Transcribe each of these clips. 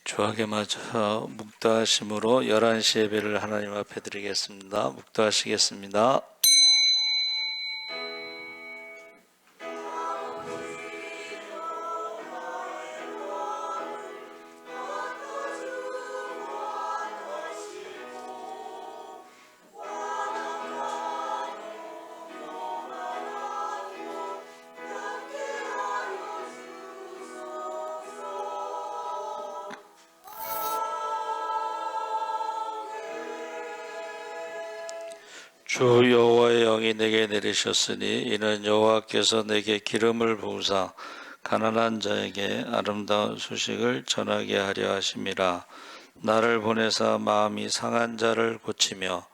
주하게 맞춰 묵도하심으로 11시 예배를 하나님 앞에 드리겠습니다. 묵도하시겠습니다. 주 여호와의 영이 내게 내리셨으니 이는 여호와께서 내게 기름을 부으사 가난한 자에게 아름다운 소식을 전하게 하려 하심이라. 나를 보내사 마음이 상한 자를 고치며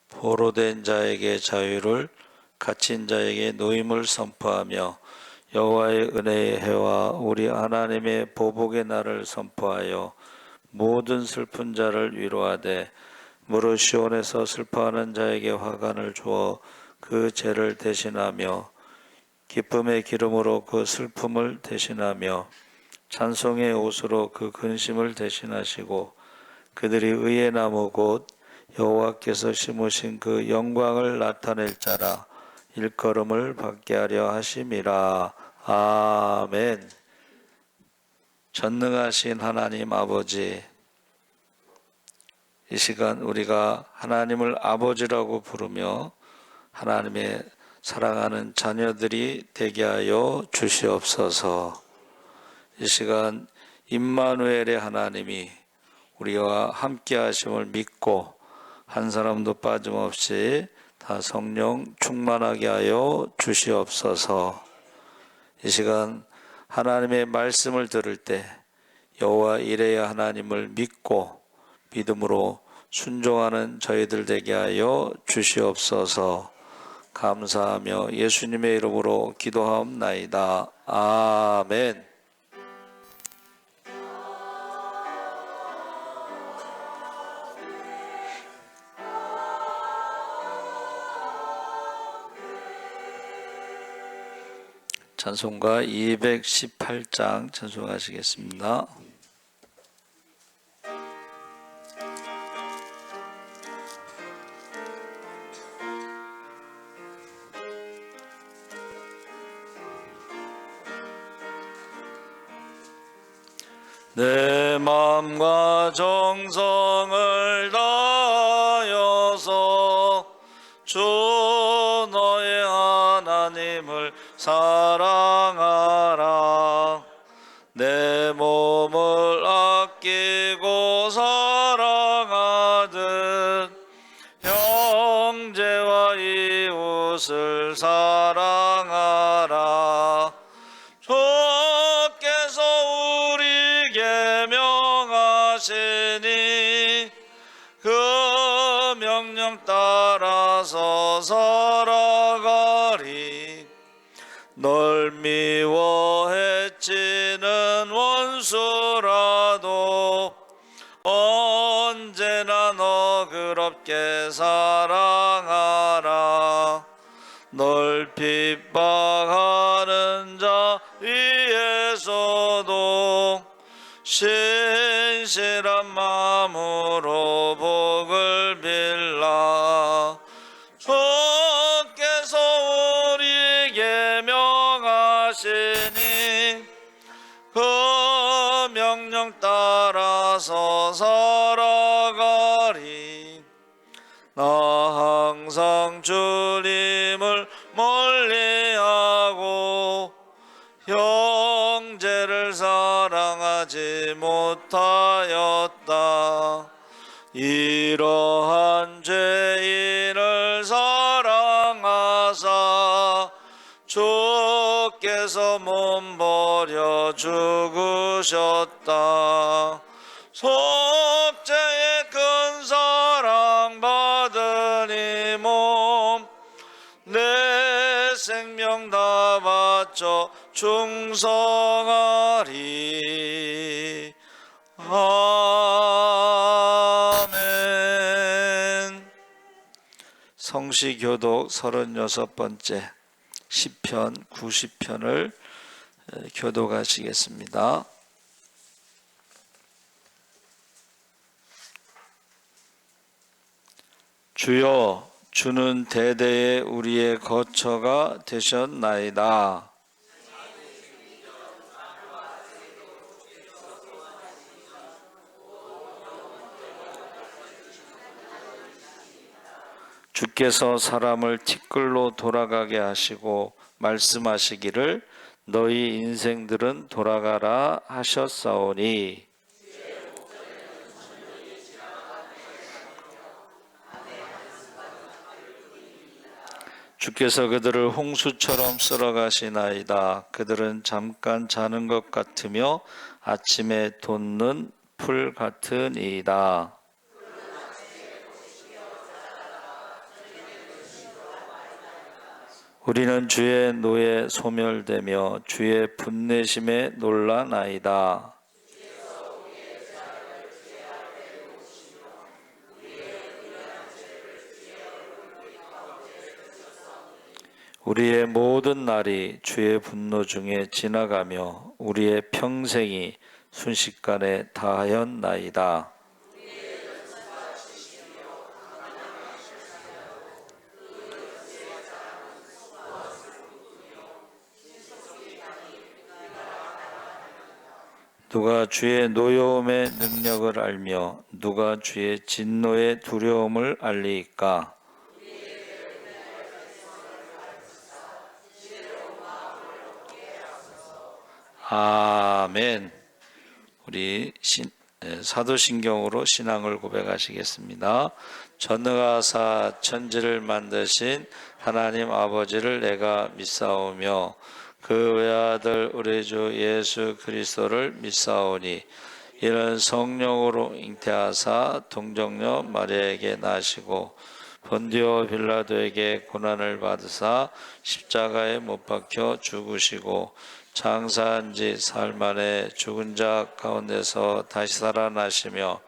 포로된 자에게 자유를, 갇힌 자에게 노임을 선포하며 여호와의 은혜의 해와 우리 하나님의 보복의 날을 선포하여 모든 슬픈 자를 위로하되 무릇 시온에서 슬퍼하는 자에게 화관을 주어 그 죄를 대신하며 기쁨의 기름으로 그 슬픔을 대신하며 찬송의 옷으로 그 근심을 대신하시고 그들이 의의 나무 곧 여호와께서 심으신 그 영광을 나타낼 자라 일컬음을 받게 하려 하심이라. 아멘. 전능하신 하나님 아버지, 이 시간 우리가 하나님을 아버지라고 부르며 하나님의 사랑하는 자녀들이 되게 하여 주시옵소서. 이 시간 임마누엘의 하나님이 우리와 함께 하심을 믿고 한 사람도 빠짐없이 다 성령 충만하게 하여 주시옵소서. 이 시간 하나님의 말씀을 들을 때 여호와 이레의 하나님을 믿고 믿음으로 순종하는 저희들 되게 하여 주시옵소서. 감사하며 예수님의 이름으로 기도하옵나이다. 아멘. 찬송가 218장 찬송하시겠습니다. 내 마음과 정성을 다하여서 주 너의 하나님을 사랑하라. 내 몸을 아끼고 사랑하듯 형제와 이웃을 사랑하라. 주께서 우리에게 명하시니 그 명령 따라서 살아가리. 널 미워 해치는 원수라도 언제나 너그럽게 사랑하라. 널 핍박하는 자 위에서도 신실한 마음으로 복을 빌라. 주께서 우리에게 명하시니 그 명령 따라서 살아가리. 나 항상 주님을 멀리하고 형제를 사랑하지 못하였다. 이러한 죄인을 사랑하사 주께서 몸버려 죽으셨다. 속죄의 큰 사랑 받은 이 몸 내 생명 다 바쳐 충성하리. 아멘. 성시교독 36번째 시편 90편을 교독하시겠습니다. 주여, 주는 대대에 우리의 거처가 되셨나이다. 주께서 사람을 티끌로 돌아가게 하시고 말씀하시기를 너희 인생들은 돌아가라 하셨사오니 주께서 그들을 홍수처럼 쓸어가시나이다. 그들은 잠깐 자는 것 같으며 아침에 돋는 풀 같으니이다. 우리는 주의 노에 소멸되며 주의 분내심에 놀라나이다. 우리의 모든 날이 주의 분노 중에 지나가며 우리의 평생이 순식간에 다하였나이다. 누가 주의 노여움의 능력을 알며 누가 주의 진노의 두려움을 알리이까? 아멘. 우리 사도신경으로 신앙을 고백하시겠습니다. 전능하사 천지를 만드신 하나님 아버지를 내가 믿사오며 그 외아들 우리 주 예수 그리스도를 믿사오니 이는 성령으로 잉태하사 동정녀 마리아에게 나시고 본디오 빌라도에게 고난을 받으사 십자가에 못 박혀 죽으시고 장사한 지 사흘 만에 죽은 자 가운데서 다시 살아나시며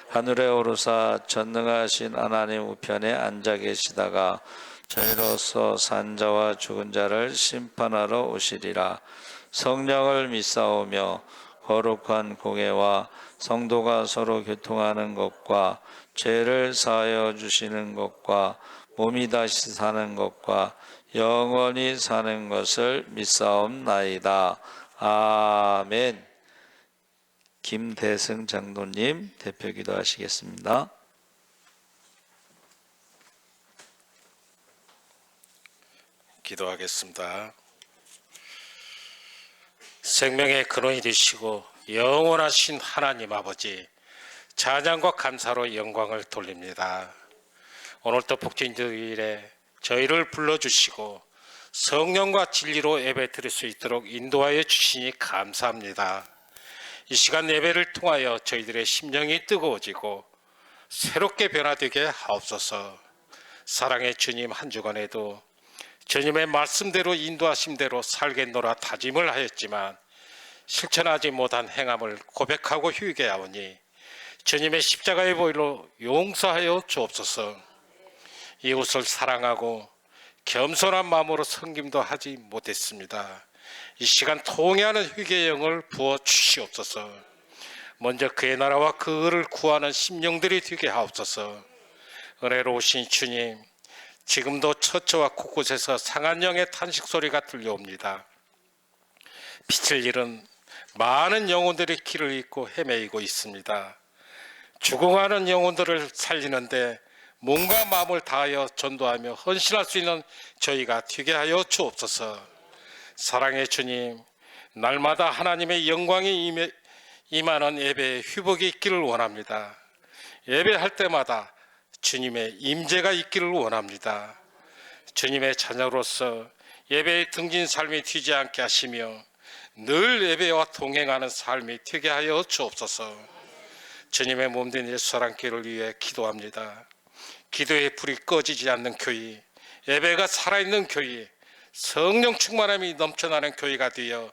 하늘에 오르사 전능하신 하나님 우편에 앉아 계시다가 저희로서 산자와 죽은 자를 심판하러 오시리라. 성령을 믿사오며 거룩한 공예와 성도가 서로 교통하는 것과 죄를 사하여 주시는 것과 몸이 다시 사는 것과 영원히 사는 것을 믿사옵나이다. 아멘. 김대승 장로님 대표 기도하시겠습니다. 기도하겠습니다. 생명의 근원이 되시고 영원하신 하나님 아버지, 찬양과 감사로 영광을 돌립니다. 오늘도 복진주일에 저희를 불러주시고 성령과 진리로 예배 드릴 수 있도록 인도하여 주시니 감사합니다. 이 시간 예배를 통하여 저희들의 심령이 뜨거워지고 새롭게 변화되게 하옵소서. 사랑의 주님, 한 주간에도 주님의 말씀대로 인도하심대로 살겠노라 다짐을 하였지만 실천하지 못한 행함을 고백하고 회개하오니 주님의 십자가의 보혈로 용서하여 주옵소서. 이웃을 사랑하고 겸손한 마음으로 섬김도 하지 못했습니다. 이 시간 통회하는 회개의 영을 부어 주시옵소서. 먼저 그의 나라와 그 의를 구하는 심령들이 되게 하옵소서. 은혜로우신 주님, 지금도 처처와 곳곳에서 상한 영의 탄식 소리가 들려옵니다. 빛을 잃은 많은 영혼들이 길을 잃고 헤매이고 있습니다. 죽어가는 영혼들을 살리는데 몸과 마음을 다하여 전도하며 헌신할 수 있는 저희가 되게 하여 주옵소서. 사랑의 주님, 날마다 하나님의 영광이 임하는 예배에 회복이 있기를 원합니다. 예배할 때마다 주님의 임재가 있기를 원합니다. 주님의 자녀로서 예배에 등진 삶이 튀지 않게 하시며 늘 예배와 동행하는 삶이 되게 하여 주옵소서. 주님의 몸된 예수 사랑교회를 위해 기도합니다. 기도의 불이 꺼지지 않는 교회, 예배가 살아있는 교회, 성령 충만함이 넘쳐나는 교회가 되어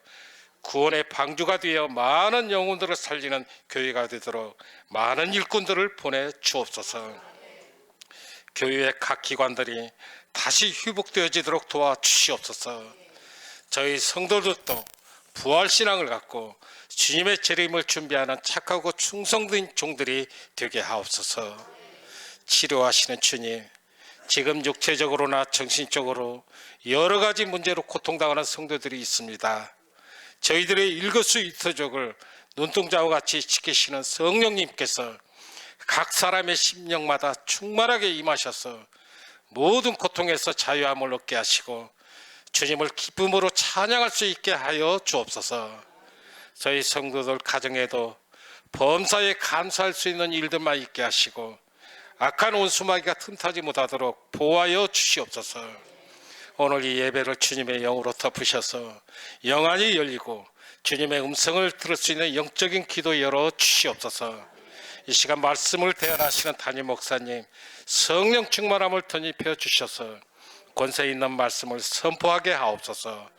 구원의 방주가 되어 많은 영혼들을 살리는 교회가 되도록 많은 일꾼들을 보내 주옵소서. 교회의 각 기관들이 다시 회복되어지도록 도와주시옵소서. 저희 성도들도 부활신앙을 갖고 주님의 재림을 준비하는 착하고 충성된 종들이 되게 하옵소서. 치료하시는 주님, 지금 육체적으로나 정신적으로 여러 가지 문제로 고통당하는 성도들이 있습니다. 저희들의 일거수일투족을 눈동자와 같이 지키시는 성령님께서 각 사람의 심령마다 충만하게 임하셔서 모든 고통에서 자유함을 얻게 하시고 주님을 기쁨으로 찬양할 수 있게 하여 주옵소서. 저희 성도들 가정에도 범사에 감사할 수 있는 일들만 있게 하시고 악한 온수마귀가 틈타지 못하도록 보호하여 주시옵소서. 오늘 이 예배를 주님의 영으로 덮으셔서 영안이 열리고 주님의 음성을 들을 수 있는 영적인 기도 열어 주시옵소서. 이 시간 말씀을 대언하시는 담임 목사님, 성령 충만함을 덧입혀 주셔서 권세 있는 말씀을 선포하게 하옵소서.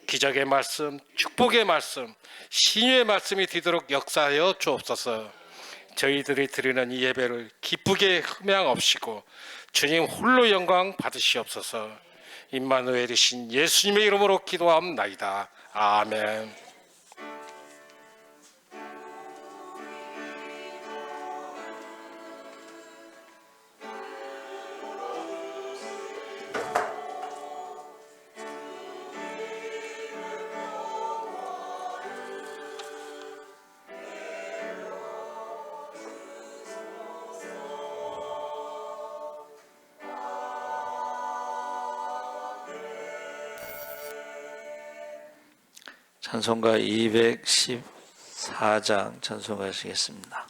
기적의 말씀, 축복의 말씀, 신유의 말씀이 되도록 역사하여 주옵소서. 저희들이 드리는 이 예배를 기쁘게 흠양없이고 주님 홀로 영광 받으시옵소서. 임마누엘이신 예수님의 이름으로 기도하옵나이다. 아멘. 찬송가 214장 찬송하시겠습니다.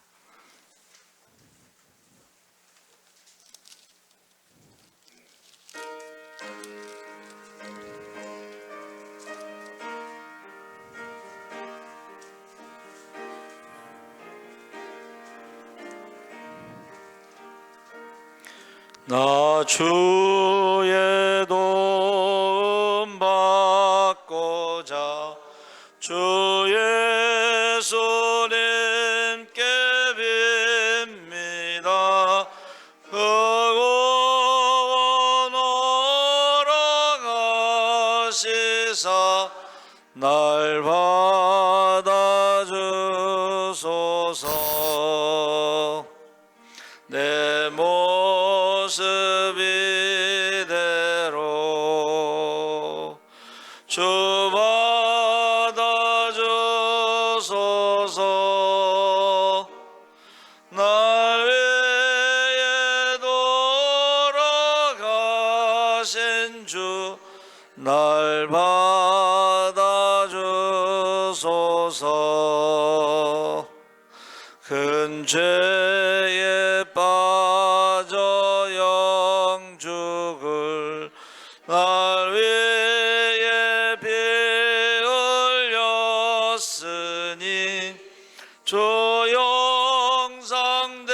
나 주의 도움 받고자 주의 손님께 빕니다. 흑원 오라가시사 날 받아주소서. 내 모습 이대로 주 받아주소서. 날 위해 돌아가신 주 날 받아주소서. 큰 죄에 빠져 영죽을 날 위해 피 흘렸으니 주 영상대로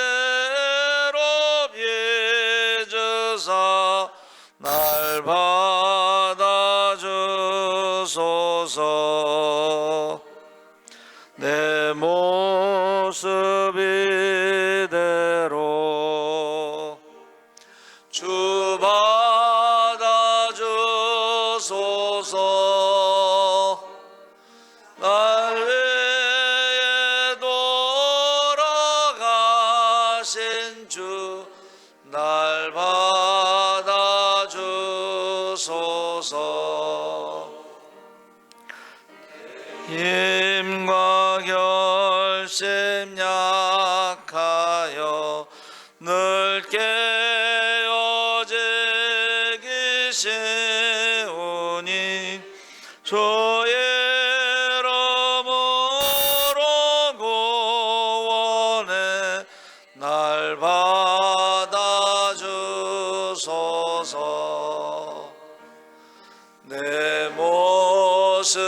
빚으사 날 받아주소서. 내 모습 이대로 주 받아주소서. 날 위해 돌아가신 주 날 받아주소서. 힘과 결심 약하여 늘 깨어지기 쉬우니 주의 이름으로 구원해 날 받아주소서. 내 모습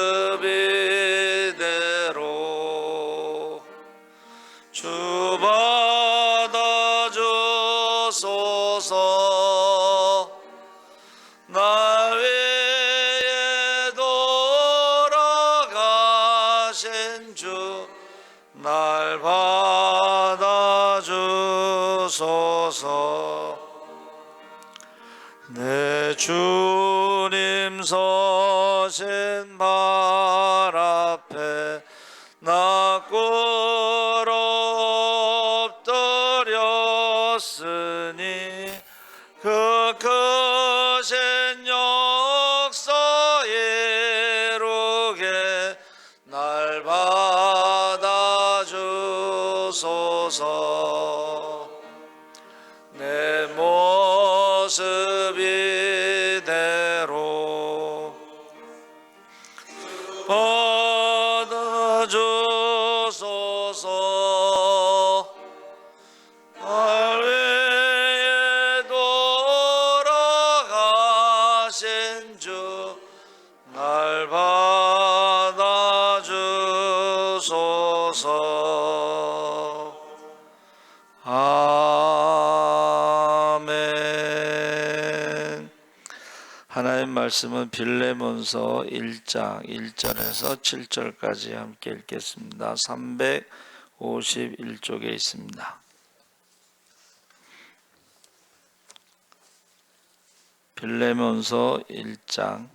이대로 주 받아주소서. 날 위해 돌아가신 주 날 받아주소서. 내 주님 서신 발 앞에 나 꿇어 엎드렸으니 주소서. 내 모습 이대로 받아주소서. 날 위해 돌아가신 주 날 받아주소서. 아멘. 하나님 말씀은 빌레몬서 1장 1절에서 7절까지 함께 읽겠습니다. 351쪽에 있습니다. 빌레몬서 1장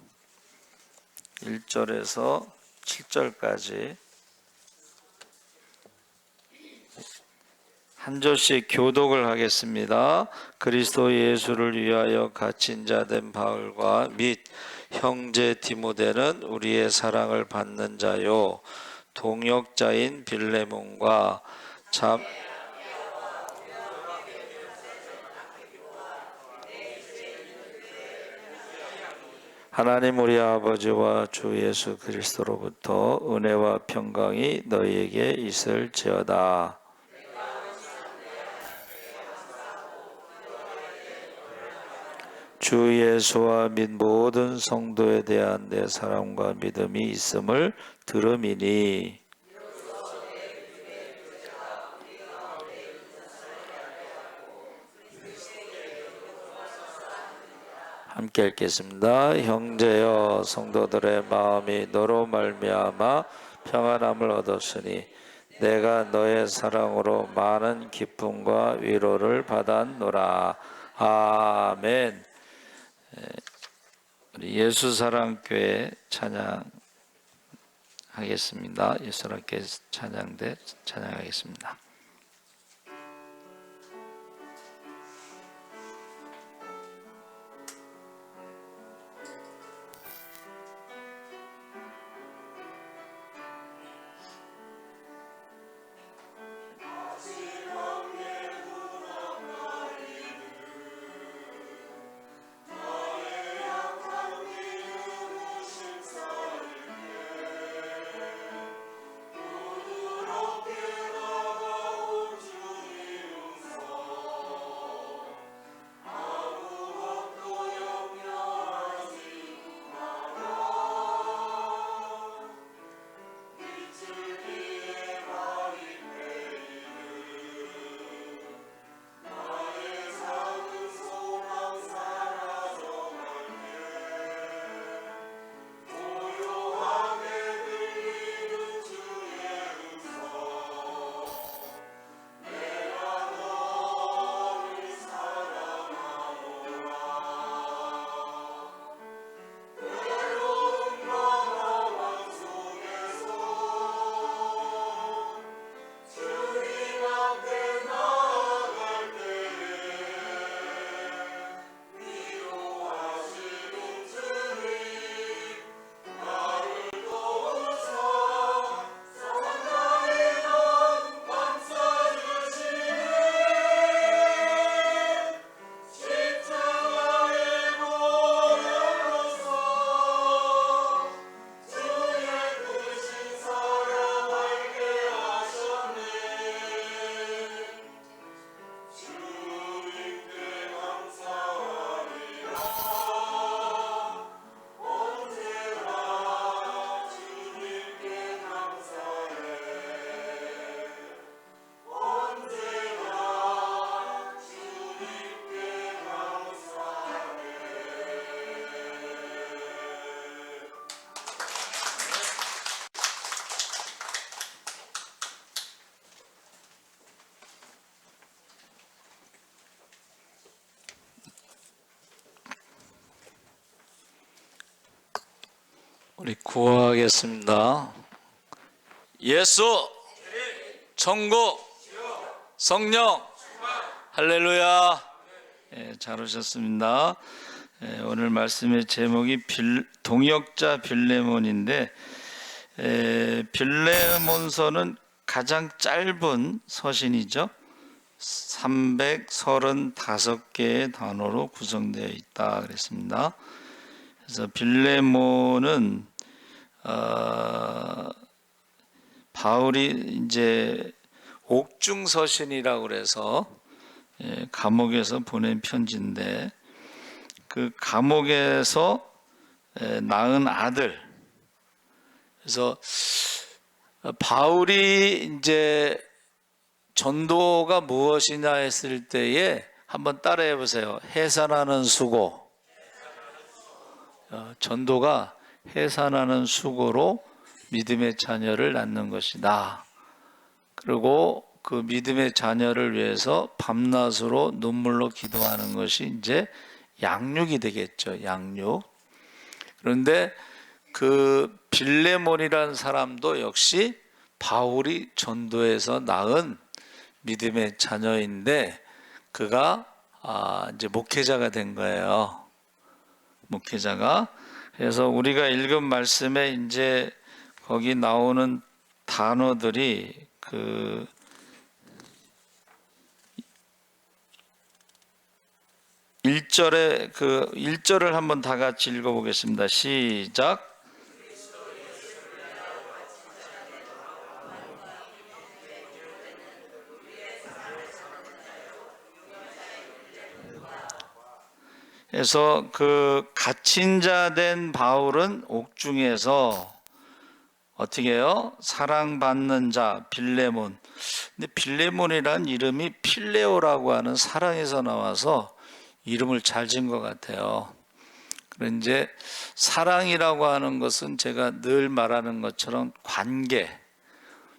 1절에서 7절까지 한 절씩 교독을 하겠습니다. 그리스도 예수를 위하여 갇힌 자 된 바울과 및 형제 디모데는 우리의 사랑을 받는 자요 동역자인 빌레몬과 하나님 우리 아버지와 주 예수 그리스도로부터 은혜와 평강이 너희에게 있을지어다. 주 예수와 및 모든 성도에 대한 내 사랑과 믿음이 있음을 들음이니 함께 읽겠습니다. 형제여 성도들의 마음이 너로 말미암아 평안함을 얻었으니 내가 너의 사랑으로 많은 기쁨과 위로를 받았노라. 아멘. 우리 예수사랑교회 찬양하겠습니다. 예수사랑교회 찬양대 찬양하겠습니다. 우리 구호하겠습니다. 예수, 천국, 성령, 할렐루야. 잘 오셨습니다. 오늘 말씀의 제목이 동역자 빌레몬인데 빌레몬서는 가장 짧은 서신이죠. 335개의 단어로 구성되어 있다 그랬습니다. 그래서 빌레몬은 바울이 이제 옥중 서신이라고 그래서 감옥에서 보낸 편지인데, 그 감옥에서 낳은 아들, 그래서 바울이 이제 전도가 무엇이냐 했을 때에 한번 따라해 보세요. 해산하는 수고. 전도가 해산하는 수고로 믿음의 자녀를 낳는 것이다. 그리고 그 믿음의 자녀를 위해서 밤낮으로 눈물로 기도하는 것이 이제 양육이 되겠죠. 양육. 그런데 그 빌레몬이라는 사람도 역시 바울이 전도해서 낳은 믿음의 자녀인데, 그가 이제 목회자가 된 거예요. 목회자가. 그래서 우리가 읽은 말씀에 이제 거기 나오는 단어들이 그 1절에 그 1절을 한번 다 같이 읽어보겠습니다. 시작. 그래서 그 갇힌 자 된 바울은 옥중에서 어떻게 해요? 사랑받는 자 빌레몬. 근데 빌레몬이란 이름이 필레오라고 하는 사랑에서 나와서 이름을 잘 지은 것 같아요. 그런데 사랑이라고 하는 것은 제가 늘 말하는 것처럼 관계,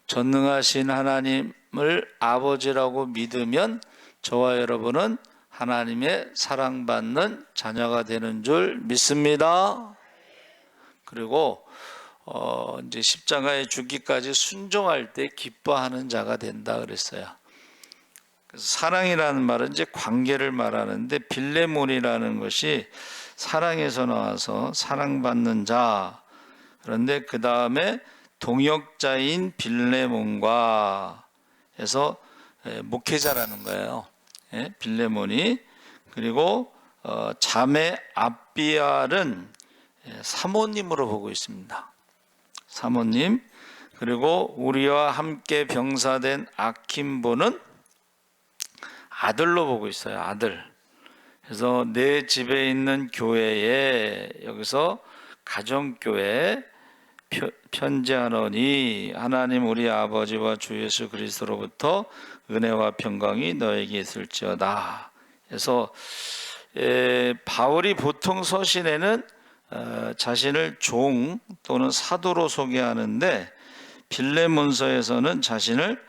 전능하신 하나님을 아버지라고 믿으면 저와 여러분은 하나님의 사랑받는 자녀가 되는 줄 믿습니다. 그리고 이제 십자가에 죽기까지 순종할 때 기뻐하는 자가 된다 그랬어요. 그래서 사랑이라는 말은 이제 관계를 말하는데, 빌레몬이라는 것이 사랑에서 나와서 사랑받는 자. 그런데 그 다음에 동역자인 빌레몬과 해서 목회자라는 거예요. 빌레몬이. 그리고 자매 아비알은 사모님으로 보고 있습니다. 사모님. 그리고 우리와 함께 병사된 아킴보는 아들로 보고 있어요. 아들. 그래서 내 집에 있는 교회에, 여기서 가정교회 편지하노니 하나님 우리 아버지와 주 예수 그리스도로부터 은혜와 평강이 너에게 있을지어다. 그래서 바울이 보통 서신에는 자신을 종 또는 사도로 소개하는데, 빌레몬서에서는 자신을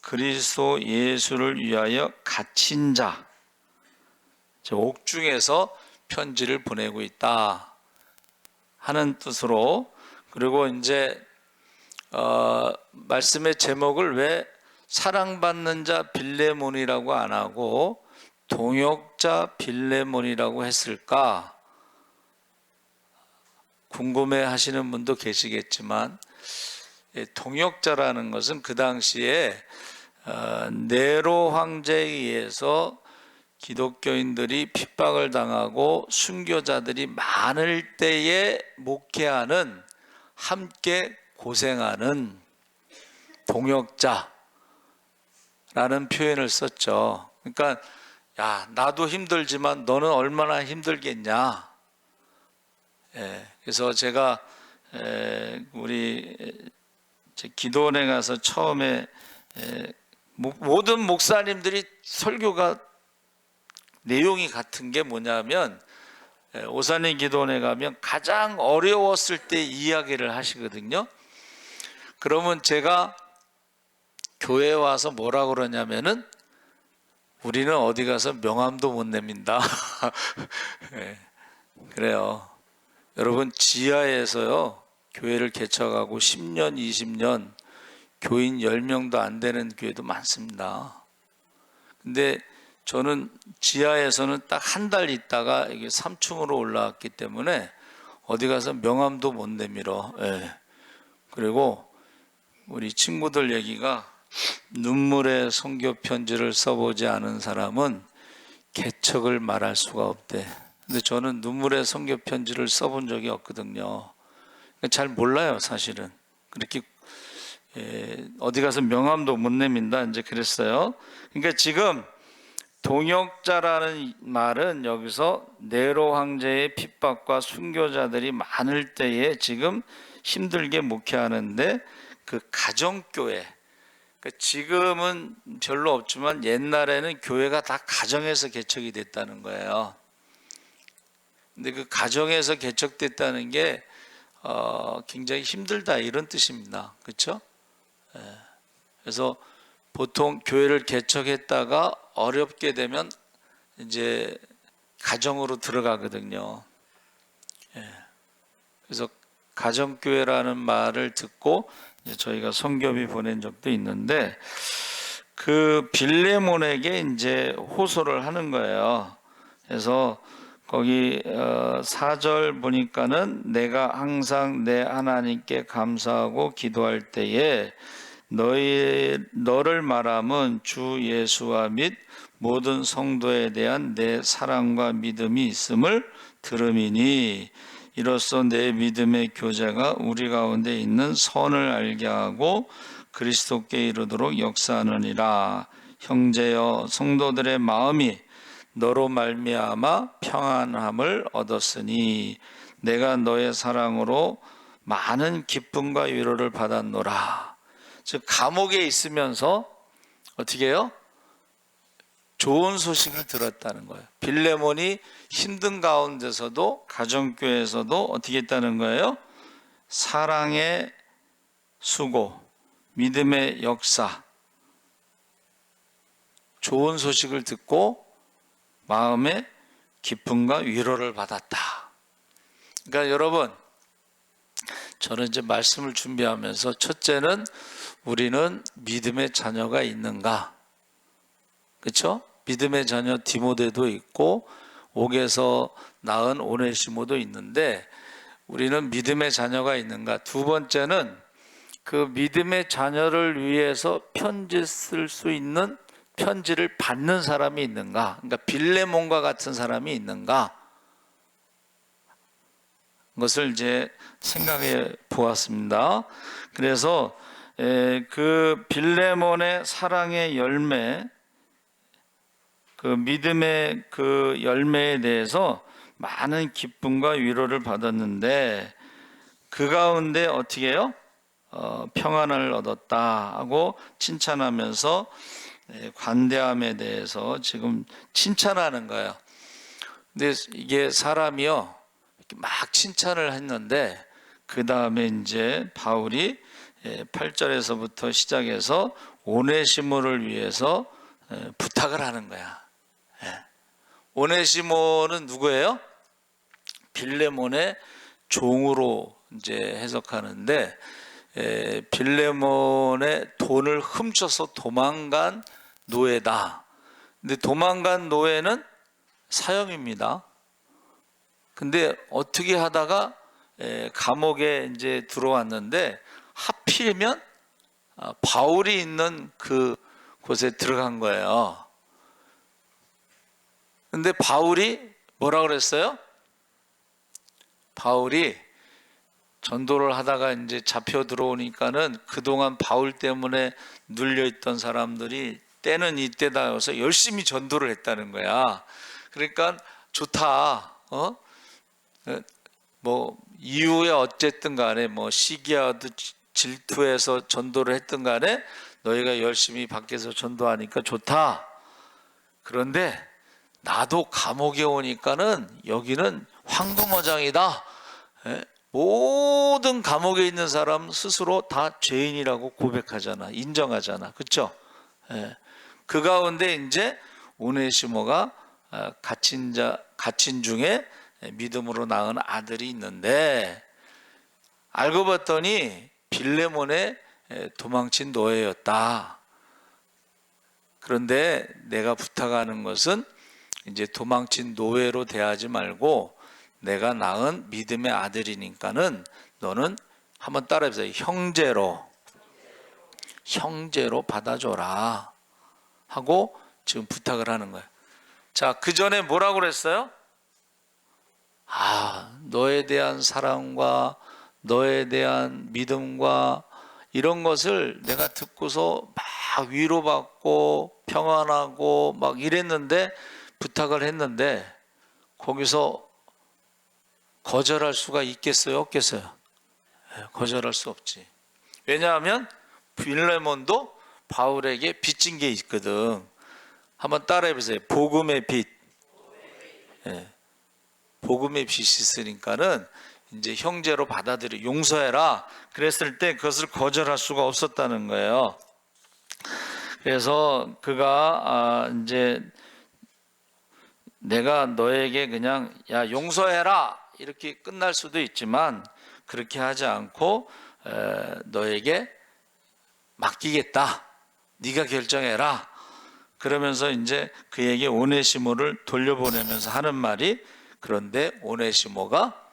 그리스도 예수를 위하여 갇힌 자, 옥중에서 편지를 보내고 있다 하는 뜻으로. 그리고 이제 말씀의 제목을 왜 사랑받는 자 빌레몬이라고 안 하고 동역자 빌레몬이라고 했을까 궁금해 하시는 분도 계시겠지만, 동역자라는 것은 그 당시에 네로 황제에 의해서 기독교인들이 핍박을 당하고 순교자들이 많을 때에 목회하는, 함께 고생하는 동역자라는 표현을 썼죠. 그러니까 야, 나도 힘들지만 너는 얼마나 힘들겠냐. 그래서 제가 우리 기도원에 가서 처음에 모든 목사님들이 설교가 내용이 같은 게 뭐냐면, 오산리 기도원에 가면 가장 어려웠을 때 이야기를 하시거든요. 그러면 제가 교회에 와서 뭐라 그러냐면은, 우리는 어디 가서 명함도 못 냅니다. 그래요. 여러분, 지하에서요 교회를 개척하고 10년 20년 교인 10명도 안 되는 교회도 많습니다. 근데 저는 지하에서는 딱 한 달 있다가 이게 3층으로 올라왔기 때문에 어디 가서 명함도 못 내밀어. 그리고 우리 친구들 얘기가 눈물의 선교 편지를 써보지 않은 사람은 개척을 말할 수가 없대. 근데 저는 눈물의 선교 편지를 써본 적이 없거든요. 잘 몰라요, 사실은. 그렇게 어디 가서 명함도 못 내민다 이제 그랬어요. 그러니까 지금 동역자라는 말은 여기서 네로 황제의 핍박과 순교자들이 많을 때에 지금 힘들게 목회하는데 그 가정교회, 그러니까 지금은 별로 없지만 옛날에는 교회가 다 가정에서 개척이 됐다는 거예요. 근데 그 가정에서 개척됐다는 게 굉장히 힘들다 이런 뜻입니다. 그렇죠? 그래서 보통 교회를 개척했다가 어렵게 되면 이제 가정으로 들어가거든요. 그래서 가정교회라는 말을 듣고 이제 저희가 선교비 보낸 적도 있는데 그 빌레몬에게 이제 호소를 하는 거예요. 그래서 거기 4절 보니까는 내가 항상 내 하나님께 감사하고 기도할 때에 너를 말함은 주 예수와 및 모든 성도에 대한 내 사랑과 믿음이 있음을 들음이니 이로써 내 믿음의 교제가 우리 가운데 있는 선을 알게 하고 그리스도께 이르도록 역사하느니라. 형제여 성도들의 마음이 너로 말미암아 평안함을 얻었으니 내가 너의 사랑으로 많은 기쁨과 위로를 받았노라. 즉 감옥에 있으면서 어떻게 해요? 좋은 소식을 들었다는 거예요. 빌레몬이 힘든 가운데서도 가정교회에서도 어떻게 했다는 거예요? 사랑의 수고, 믿음의 역사, 좋은 소식을 듣고 마음의 기쁨과 위로를 받았다. 그러니까 여러분, 저는 이제 말씀을 준비하면서 첫째는 우리는 믿음의 자녀가 있는가? 그렇죠? 믿음의 자녀 디모데도 있고 옥에서 낳은 오네시모도 있는데 우리는 믿음의 자녀가 있는가? 두 번째는 그 믿음의 자녀를 위해서 편지 쓸 수 있는 편지를 받는 사람이 있는가? 그러니까 빌레몬과 같은 사람이 있는가? 것을 이제 생각해 보았습니다. 그래서 그 빌레몬의 사랑의 열매, 그 믿음의 그 열매에 대해서 많은 기쁨과 위로를 받았는데 그 가운데 어떻게 해요? 평안을 얻었다 하고 칭찬하면서 관대함에 대해서 지금 칭찬하는 거예요. 근데 이게 사람이요 막 칭찬을 했는데 그 다음에 이제 바울이 8절에서부터 시작해서 오네시모를 위해서 부탁을 하는 거야. 오네시모는 누구예요? 빌레몬의 종으로 이제 해석하는데 빌레몬의 돈을 훔쳐서 도망간 노예다. 근데 도망간 노예는 사형입니다. 근데 어떻게 하다가 감옥에 이제 들어왔는데 하필이면 바울이 있는 그 곳에 들어간 거예요. 근데 바울이 뭐라 그랬어요? 바울이 전도를 하다가 이제 잡혀 들어오니까는 그동안 바울 때문에 눌려있던 사람들이 때는 이때다 해서 열심히 전도를 했다는 거야. 그러니까 좋다. 뭐 이후에 어쨌든 간에 뭐 시기하듯 질투해서 전도를 했든 간에 너희가 열심히 밖에서 전도하니까 좋다. 그런데 나도 감옥에 오니까는 여기는 황금어장이다. 모든 감옥에 있는 사람 스스로 다 죄인이라고 고백하잖아. 인정하잖아. 그렇죠? 그 가운데 이제 오네시모가 갇힌 중에 믿음으로 낳은 아들이 있는데 알고 봤더니 빌레몬의 도망친 노예였다. 그런데 내가 부탁하는 것은 이제 도망친 노예로 대하지 말고 내가 낳은 믿음의 아들이니까는 너는 한번 따라해보세요. 형제로 형제로 받아줘라 하고 지금 부탁을 하는 거예요. 자, 그 전에 뭐라고 그랬어요? 너에 대한 사랑과 너에 대한 믿음과 이런 것을 내가 듣고서 막 위로받고 평안하고 막 이랬는데, 부탁을 했는데 거기서 거절할 수가 있겠어요, 없겠어요? 거절할 수 없지. 왜냐하면 빌레몬도 바울에게 빚진 게 있거든. 한번 따라해 보세요. 복음의 빚. 복음의 빚이 있으니까는 이제 형제로 받아들여 용서해라 그랬을 때 그것을 거절할 수가 없었다는 거예요. 그래서 그가 이제 내가 너에게 그냥 야 용서해라 이렇게 끝날 수도 있지만, 그렇게 하지 않고 너에게 맡기겠다, 네가 결정해라 그러면서 이제 그에게 오네시모를 돌려보내면서 하는 말이, 그런데 오네시모가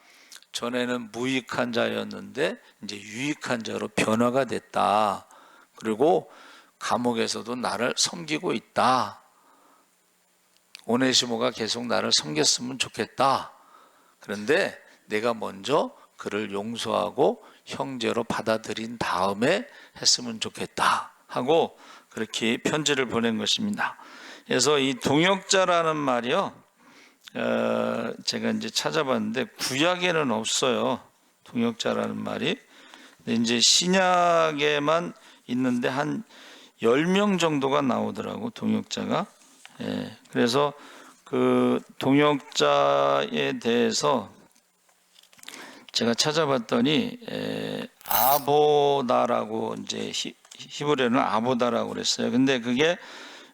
전에는 무익한 자였는데 이제 유익한 자로 변화가 됐다. 그리고 감옥에서도 나를 섬기고 있다. 오네시모가 계속 나를 섬겼으면 좋겠다. 그런데 내가 먼저 그를 용서하고 형제로 받아들인 다음에 했으면 좋겠다 하고 그렇게 편지를 보낸 것입니다. 그래서 이 동역자라는 말이요, 제가 이제 찾아봤는데 구약에는 없어요. 동역자라는 말이. 근데 이제 신약에만 있는데 한 10명 정도가 나오더라고, 동역자가. 그래서 그 동역자에 대해서 제가 찾아봤더니 아보다라고, 이제 히브리어는 아보다라고 그랬어요. 근데 그게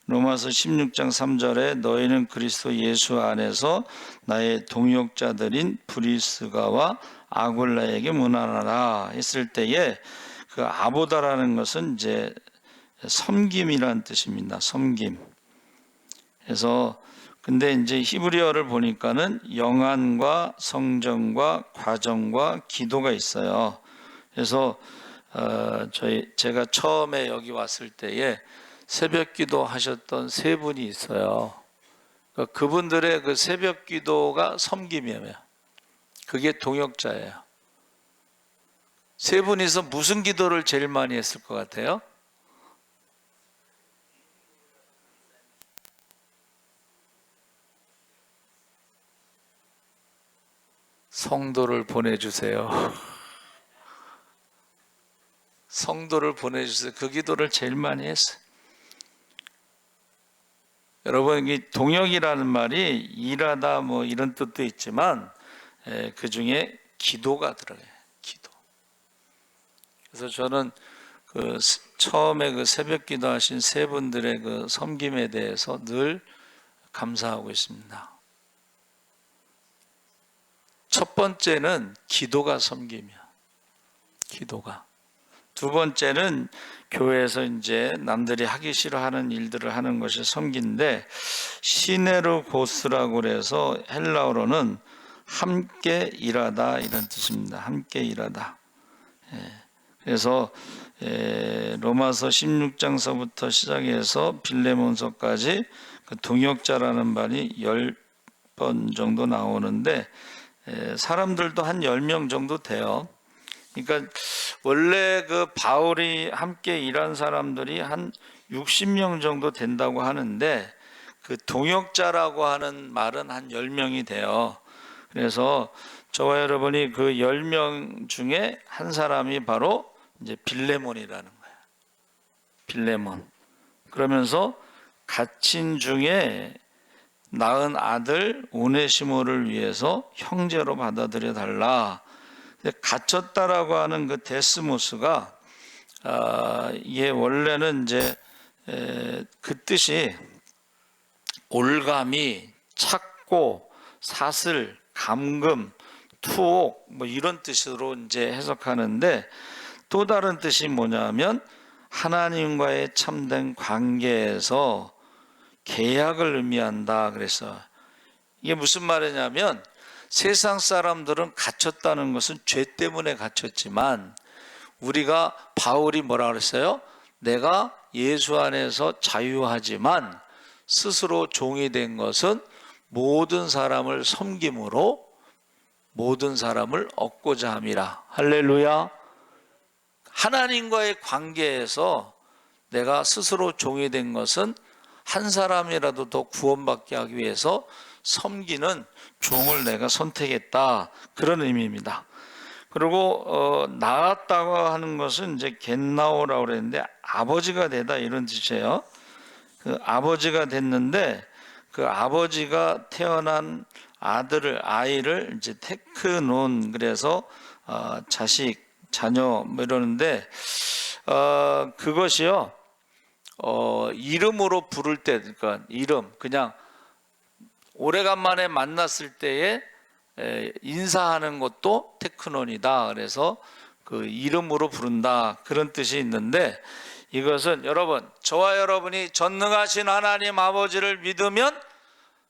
로마서 16장 3절에 너희는 그리스도 예수 안에서 나의 동역자들인 브리스가와 아굴라에게 문안하라 했을 때에, 그 아보다라는 것은 이제 섬김이라는 뜻입니다. 섬김. 그래서 근데 이제 히브리어를 보니까는 영안과 성정과 과정과 기도가 있어요. 그래서 제가 처음에 여기 왔을 때에 새벽기도 하셨던 세 분이 있어요. 그분들의 그 새벽기도가 섬김이에요. 그게 동역자예요. 세 분이서 무슨 기도를 제일 많이 했을 것 같아요? 성도를 보내주세요. 성도를 보내주세요. 그 기도를 제일 많이 했어요. 여러분, 이 동역이라는 말이 일하다 뭐 이런 뜻도 있지만 그 중에 기도가 들어가요. 기도. 그래서 저는 그 처음에 그 새벽 기도하신 세 분들의 그 섬김에 대해서 늘 감사하고 있습니다. 첫 번째는 기도가 섬김이야. 기도가. 두 번째는 교회에서 이제 남들이 하기 싫어하는 일들을 하는 것이 섬기인데, 시네르고스라고 그래서 헬라어로는 함께 일하다 이런 뜻입니다. 함께 일하다. 그래서 로마서 16장서부터 시작해서 빌레몬서까지 그 동역자라는 말이 10번 정도 나오는데, 사람들도 한 10명 정도 돼요. 그러니까 원래 그 바울이 함께 일한 사람들이 한 60명 정도 된다고 하는데, 그 동역자라고 하는 말은 한 10명이 돼요. 그래서 저와 여러분이 그 10명 중에 한 사람이 바로 이제 빌레몬이라는 거예요. 빌레몬. 그러면서 갇힌 중에 낳은 아들 오네시모를 위해서 형제로 받아들여 달라. 갇혔다라고 하는 그 데스모스가 이게 원래는 이제 그 뜻이 올가미, 찾고, 사슬, 감금, 투옥 뭐 이런 뜻으로 이제 해석하는데, 또 다른 뜻이 뭐냐면 하나님과의 참된 관계에서 계약을 의미한다 그래서, 이게 무슨 말이냐면 세상 사람들은 갇혔다는 것은 죄 때문에 갇혔지만, 우리가 바울이 뭐라 그랬어요? 내가 예수 안에서 자유하지만 스스로 종이 된 것은 모든 사람을 섬김으로 모든 사람을 얻고자 함이라. 할렐루야. 하나님과의 관계에서 내가 스스로 종이 된 것은 한 사람이라도 더 구원받게 하기 위해서 섬기는 종을 내가 선택했다, 그런 의미입니다. 그리고 낳았다고 하는 것은 이제 겟나오라고 그랬는데 아버지가 되다, 이런 뜻이에요. 그 아버지가 됐는데 그 아버지가 태어난 아이를 이제 테크논, 그래서 자식, 자녀 뭐 이러는데 그것이요 이름으로 부를 때, 그러니까 이름, 그냥 오래간만에 만났을 때에 인사하는 것도 테크논이다. 그래서 그 이름으로 부른다, 그런 뜻이 있는데, 이것은 여러분, 저와 여러분이 전능하신 하나님 아버지를 믿으면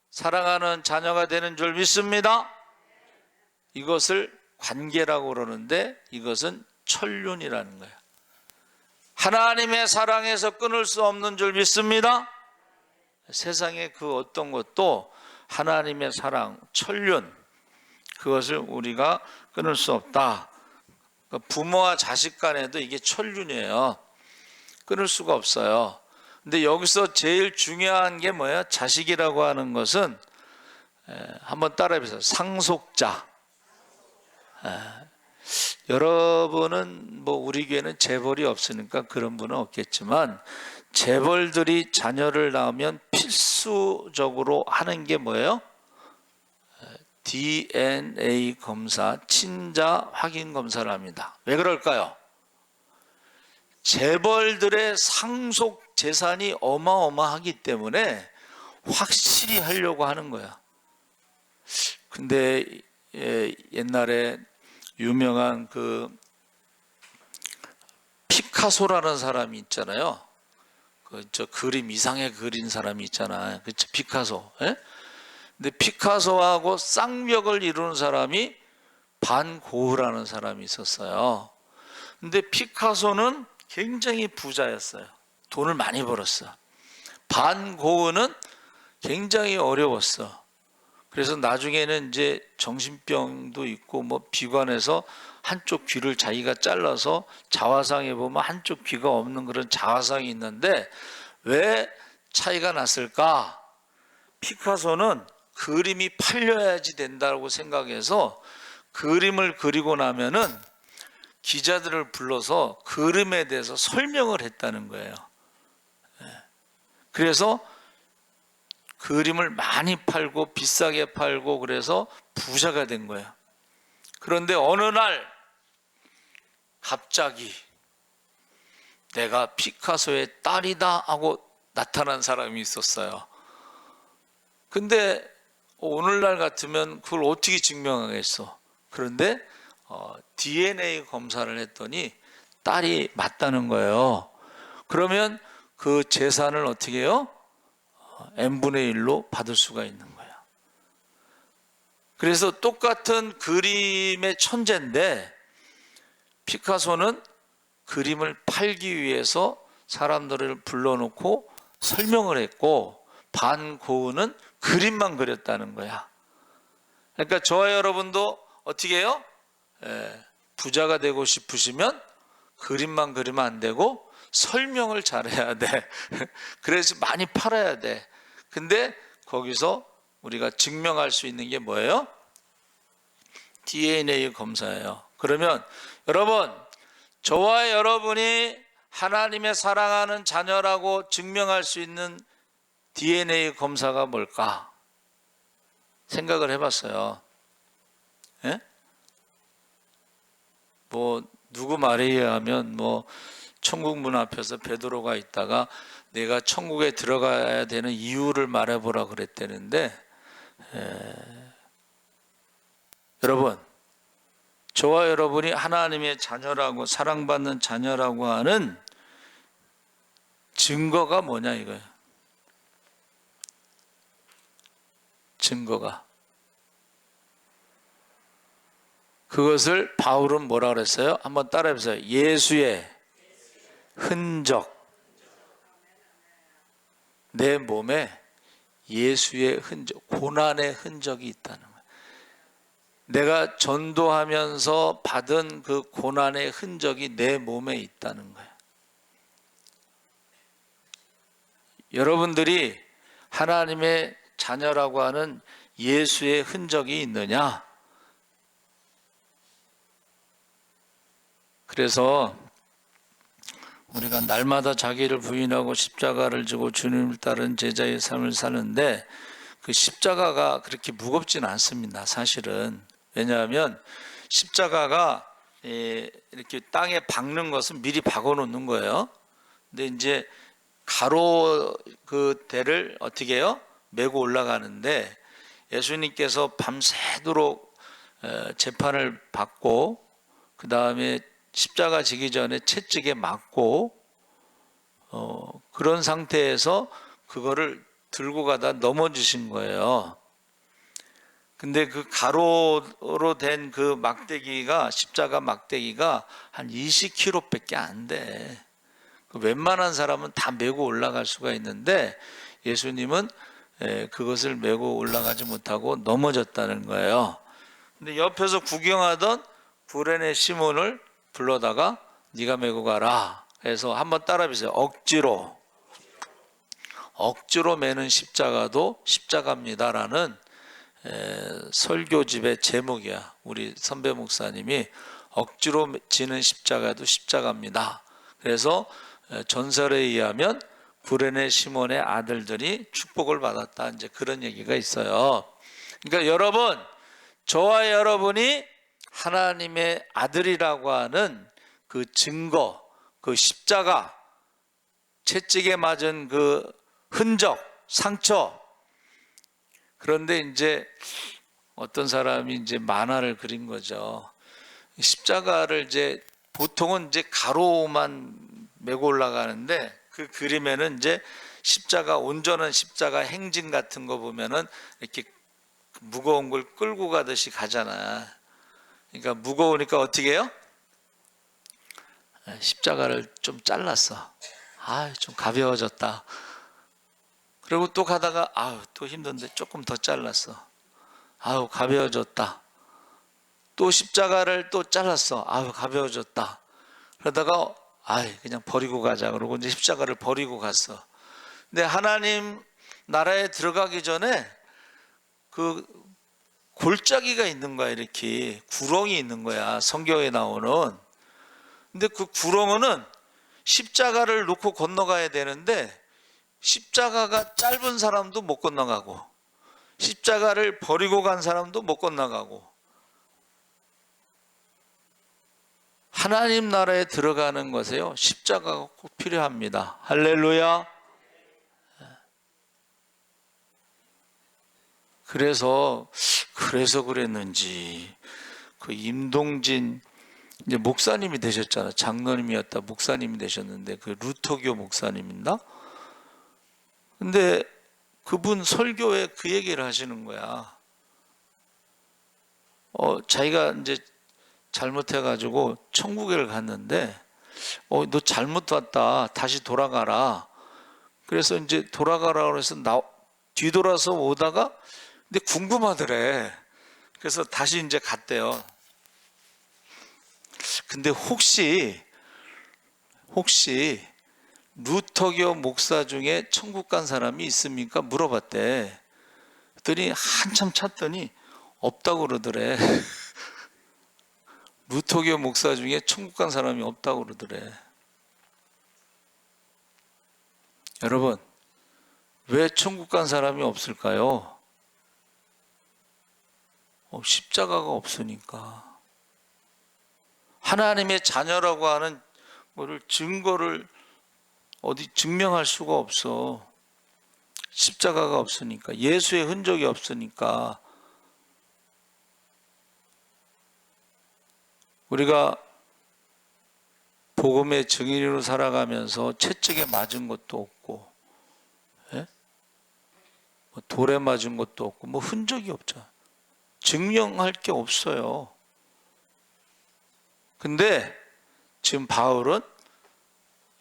사랑하는 자녀가 되는 줄 믿습니다. 이것을 관계라고 그러는데 이것은 천륜이라는 거예요. 하나님의 사랑에서 끊을 수 없는 줄 믿습니다. 세상의 그 어떤 것도 하나님의 사랑, 천륜, 그것을 우리가 끊을 수 없다. 부모와 자식 간에도 이게 천륜이에요. 끊을 수가 없어요. 근데 여기서 제일 중요한 게 뭐예요? 자식이라고 하는 것은 한번 따라해보세요. 상속자. 여러분은 뭐 우리 교회는 재벌이 없으니까 그런 분은 없겠지만, 재벌들이 자녀를 낳으면 필수적으로 하는 게 뭐예요? DNA 검사, 친자 확인 검사를 합니다. 왜 그럴까요? 재벌들의 상속 재산이 어마어마하기 때문에 확실히 하려고 하는 거야. 근데 옛날에 유명한 그 피카소라는 사람이 있잖아요. 저 그림 이상하게 그린 사람이 있잖아요. 그쵸? 피카소. 예? 근데 피카소하고 쌍벽을 이루는 사람이 반 고흐라는 사람이 있었어요. 근데 피카소는 굉장히 부자였어요. 돈을 많이 벌었어. 반 고흐는 굉장히 어려웠어. 그래서 나중에는 이제 정신병도 있고 뭐 비관해서 한쪽 귀를 자기가 잘라서 자화상에 보면 한쪽 귀가 없는 그런 자화상이 있는데, 왜 차이가 났을까? 피카소는 그림이 팔려야지 된다고 생각해서 그림을 그리고 나면은 기자들을 불러서 그림에 대해서 설명을 했다는 거예요. 그래서 그림을 많이 팔고 비싸게 팔고 그래서 부자가 된 거예요. 그런데 어느 날 갑자기 내가 피카소의 딸이다 하고 나타난 사람이 있었어요. 근데 오늘날 같으면 그걸 어떻게 증명하겠어? 그런데 DNA 검사를 했더니 딸이 맞다는 거예요. 그러면 그 재산을 어떻게 해요? n분의 1로 받을 수가 있는 거예요. 그래서 똑같은 그림의 천재인데 피카소는 그림을 팔기 위해서 사람들을 불러놓고 설명을 했고, 반 고흐는 그림만 그렸다는 거야. 그러니까 저와 여러분도 어떻게 해요? 부자가 되고 싶으시면 그림만 그리면 안 되고 설명을 잘해야 돼. 그래서 많이 팔아야 돼. 근데 거기서 우리가 증명할 수 있는 게 뭐예요? DNA 검사예요. 그러면 여러분, 저와 여러분이 하나님의 사랑하는 자녀라고 증명할 수 있는 DNA 검사가 뭘까? 생각을 해봤어요. 예? 뭐 누구 말에 의하면 뭐 천국 문 앞에서 베드로가 있다가 내가 천국에 들어가야 되는 이유를 말해보라 그랬다는데, 여러분, 저와 여러분이 하나님의 자녀라고, 사랑받는 자녀라고 하는 증거가 뭐냐 이거예요. 증거가. 그것을 바울은 뭐라 그랬어요? 한번 따라해보세요. 예수의 흔적. 내 몸에 예수의 흔적, 고난의 흔적이 있다는 거예요. 내가 전도하면서 받은 그 고난의 흔적이 내 몸에 있다는 거예요. 여러분들이 하나님의 자녀라고 하는 예수의 흔적이 있느냐? 그래서 우리가 날마다 자기를 부인하고 십자가를 지고 주님을 따른 제자의 삶을 사는데 그 십자가가 그렇게 무겁지는 않습니다. 사실은. 왜냐하면 십자가가 이렇게 땅에 박는 것은 미리 박아 놓는 거예요. 근데 이제 가로 그 대를 어떻게 해요? 메고 올라가는데 예수님께서 밤새도록 재판을 받고 그 다음에 십자가 지기 전에 채찍에 맞고 그런 상태에서 그거를 들고 가다 넘어지신 거예요. 근데 그 가로로 된 그 막대기가 십자가 막대기가 한 20kg밖에 안 돼. 웬만한 사람은 다 메고 올라갈 수가 있는데 예수님은 그것을 메고 올라가지 못하고 넘어졌다는 거예요. 근데 옆에서 구경하던 구레네 시몬을 불러다가 네가 메고 가라 해서 한번 따라 비세요. 억지로 매는 십자가도 십자가입니다라는 설교집의 제목이야. 우리 선배 목사님이 억지로 지는 십자가도 십자가입니다. 그래서 전설에 의하면 구레네 시몬의 아들들이 축복을 받았다. 이제 그런 얘기가 있어요. 그러니까 여러분, 저와 여러분이 하나님의 아들이라고 하는 그 증거, 그 십자가, 채찍에 맞은 그 흔적, 상처. 그런데 이제 어떤 사람이 이제 만화를 그린 거죠. 십자가를 이제 보통은 이제 가로만 메고 올라가는데 그 그림에는 이제 십자가, 온전한 십자가 행진 같은 거 보면은 이렇게 무거운 걸 끌고 가듯이 가잖아. 그러니까 무거우니까 어떻게 해요? 십자가를 좀 잘랐어. 좀 가벼워졌다. 그리고 또 가다가 또 힘든데 조금 더 잘랐어. 가벼워졌다. 또 십자가를 또 잘랐어. 가벼워졌다. 그러다가 그냥 버리고 가자. 그러고 이제 십자가를 버리고 갔어. 근데 하나님 나라에 들어가기 전에 그 골짜기가 있는 거야. 이렇게 구렁이 있는 거야. 성경에 나오는. 근데 그 구렁은 십자가를 놓고 건너가야 되는데 십자가가 짧은 사람도 못 건너가고 십자가를 버리고 간 사람도 못 건너가고 하나님 나라에 들어가는 것에요 십자가가 꼭 필요합니다. 할렐루야. 그래서 그랬는지 그 임동진 이제 목사님이 되셨잖아. 장로님이었다 목사님이 되셨는데 그 루터교 목사님인가? 근데 그분 설교에 그 얘기를 하시는 거야. 자기가 이제 잘못해가지고 천국에 갔는데, 너 잘못 왔다. 다시 돌아가라. 그래서 이제 돌아가라 해서 뒤돌아서 오다가, 근데 궁금하더래. 그래서 다시 이제 갔대요. 근데 혹시 루터교 목사 중에 천국 간 사람이 있습니까? 물어봤대. 그랬더니 한참 찾더니 없다고 그러더래. 루터교 목사 중에 천국 간 사람이 없다고 그러더래. 여러분, 왜 천국 간 사람이 없을까요? 십자가가 없으니까. 하나님의 자녀라고 하는 거를 증거를 어디 증명할 수가 없어. 십자가가 없으니까. 예수의 흔적이 없으니까. 우리가 복음의 증인으로 살아가면서 채찍에 맞은 것도 없고 돌에 맞은 것도 없고 흔적이 없잖아. 증명할 게 없어요. 근데 지금 바울은